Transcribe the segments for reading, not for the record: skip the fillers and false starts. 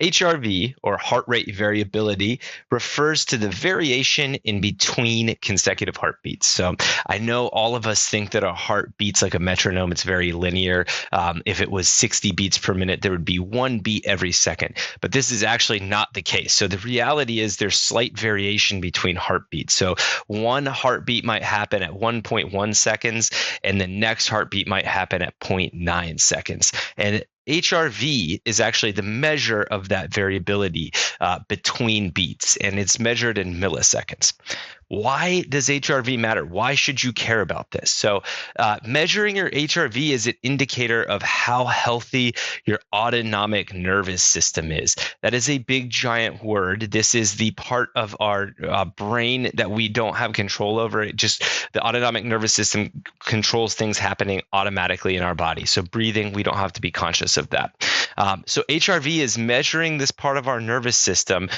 HRV, or heart rate variability, refers to the variation in between consecutive heartbeats. So I know all of us think that a heart beats like a metronome. It's very linear. If it was 60 beats per minute, there would be one beat every second. But this is actually not the case. So the reality is there's slight variation between heartbeats. So one heartbeat might happen at 1.1 seconds, and the next heartbeat might happen at 0.9 seconds. And HRV is actually the measure of that variability between beats, and it's measured in milliseconds. Why does HRV matter? Why should you care about this? So, measuring your HRV is an indicator of how healthy your autonomic nervous system is. That is a big, giant word. This is the part of our brain that we don't have control over. The autonomic nervous system controls things happening automatically in our body. So, breathing, we don't have to be conscious of that. So, HRV is measuring this part of our nervous system,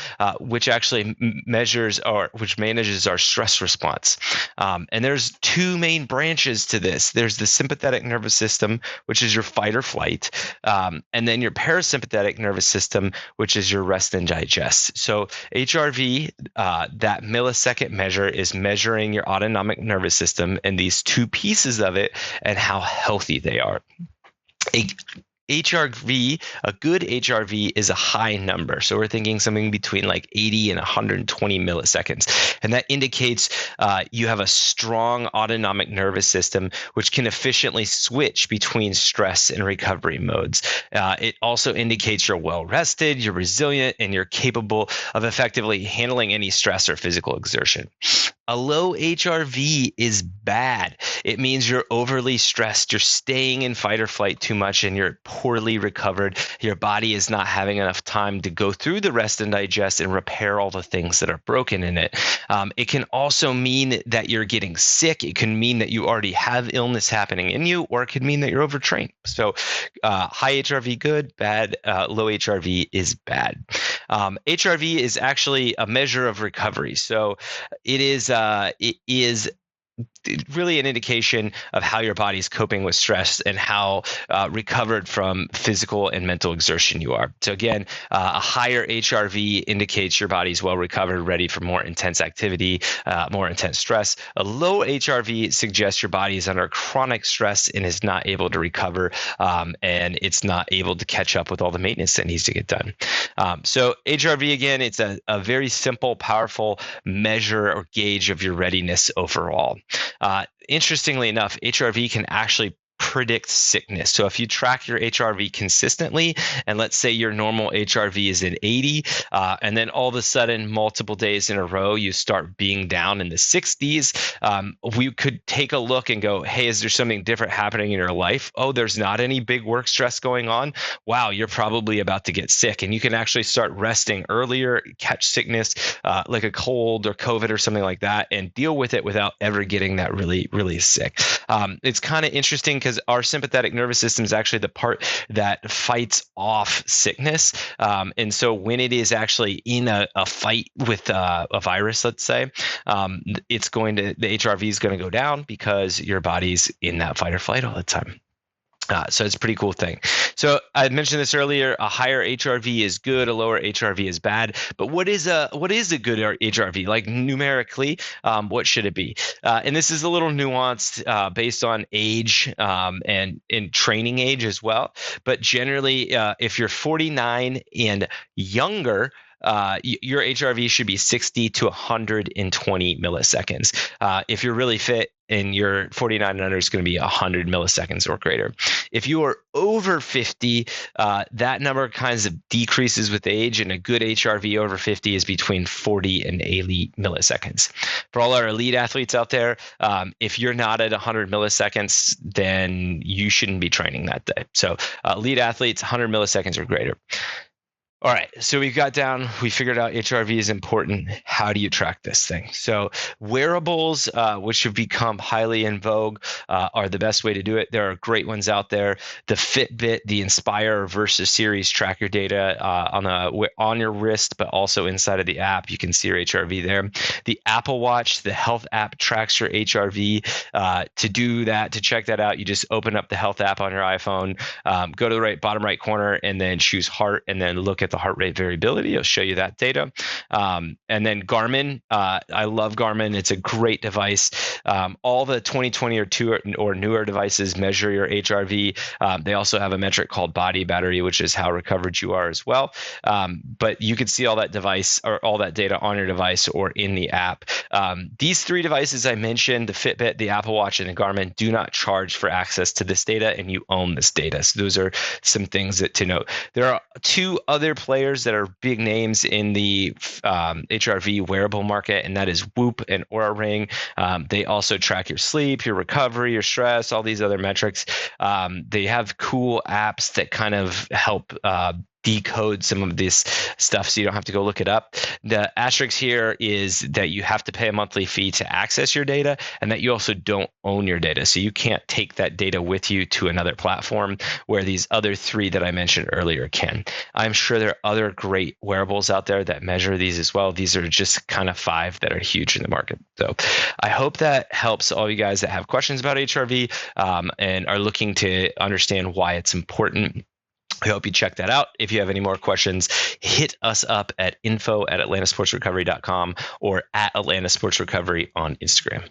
which actually manages our stress response. And there's two main branches to this. There's the sympathetic nervous system, which is your fight or flight, and then your parasympathetic nervous system, which is your rest and digest. So HRV, that millisecond measure, is measuring your autonomic nervous system and these two pieces of it and how healthy they are. HRV, a good HRV, is a high number. So we're thinking something between like 80 and 120 milliseconds. And that indicates you have a strong autonomic nervous system, which can efficiently switch between stress and recovery modes. It also indicates you're well rested, you're resilient, and you're capable of effectively handling any stress or physical exertion. A low HRV is bad. It means you're overly stressed, you're staying in fight or flight too much, and you're poorly recovered. Your body is not having enough time to go through the rest and digest and repair all the things that are broken in it. It can also mean that you're getting sick. It can mean that you already have illness happening in you, or it could mean that you're overtrained. So high HRV, good; bad. Low HRV is bad. HRV is actually a measure of recovery. So it is really an indication of how your body's coping with stress and how recovered from physical and mental exertion you are. So again, a higher HRV indicates your body's well recovered, ready for more intense activity, more intense stress. A low HRV suggests your body is under chronic stress and is not able to recover, and it's not able to catch up with all the maintenance that needs to get done. So HRV, again, it's a very simple, powerful measure or gauge of your readiness overall. Interestingly enough, HRV can actually predict sickness. So if you track your HRV consistently, and let's say your normal HRV is at 80, and then all of a sudden, multiple days in a row, you start being down in the 60s, we could take a look and go, hey, is there something different happening in your life? Oh, there's not any big work stress going on. Wow, you're probably about to get sick. And you can actually start resting earlier, catch sickness like a cold or COVID or something like that, and deal with it without ever getting that really, really sick. It's kind of interesting because our sympathetic nervous system is actually the part that fights off sickness. And so when it is actually in a fight with a virus, let's say, the HRV is going to go down because your body's in that fight or flight all the time. So it's a pretty cool thing. So I mentioned this earlier, a higher HRV is good, a lower HRV is bad. But what is a good HRV? Like numerically, what should it be? And this is a little nuanced based on age and training age as well. But generally, if you're 49 and younger, your HRV should be 60 to 120 milliseconds. If you're really fit and you're 49 and under, it's going to be 100 milliseconds or greater. If you are over 50, that number kind of decreases with age, and a good HRV over 50 is between 40 and 80 milliseconds. For all our elite athletes out there, if you're not at 100 milliseconds, then you shouldn't be training that day. So elite athletes, 100 milliseconds or greater. All right, so we figured out HRV is important. How do you track this thing? So wearables, which have become highly in vogue, are the best way to do it. There are great ones out there. The Fitbit, the Inspire Versus Series track your data on your wrist, but also inside of the app. You can see your HRV there. The Apple Watch, the health app, tracks your HRV. To do that, to check that out, you just open up the health app on your iPhone, go to the bottom right corner, and then choose heart, and then look at at the heart rate variability. It'll show you that data. And then Garmin, I love Garmin. It's a great device. All the 2020 or newer devices measure your HRV. They also have a metric called body battery, which is how recovered you are as well. But you can see all that device or all that data on your device or in the app. These three devices I mentioned, the Fitbit, the Apple Watch, and the Garmin, do not charge for access to this data, and you own this data. So those are some things to note. There are two other players that are big names in the HRV wearable market, and that is Whoop and Oura Ring. They also track your sleep, your recovery, your stress, all these other metrics. They have cool apps that kind of help decode some of this stuff so you don't have to go look it up. The asterisk here is that you have to pay a monthly fee to access your data, and that you also don't own your data. So you can't take that data with you to another platform where these other three that I mentioned earlier can. I'm sure there are other great wearables out there that measure these as well. These are just kind of 5 that are huge in the market. So I hope that helps all you guys that have questions about HRV and are looking to understand why it's important. I hope you check that out. If you have any more questions, hit us up at info@atlantasportsrecovery.com or at Atlanta Sports Recovery on Instagram.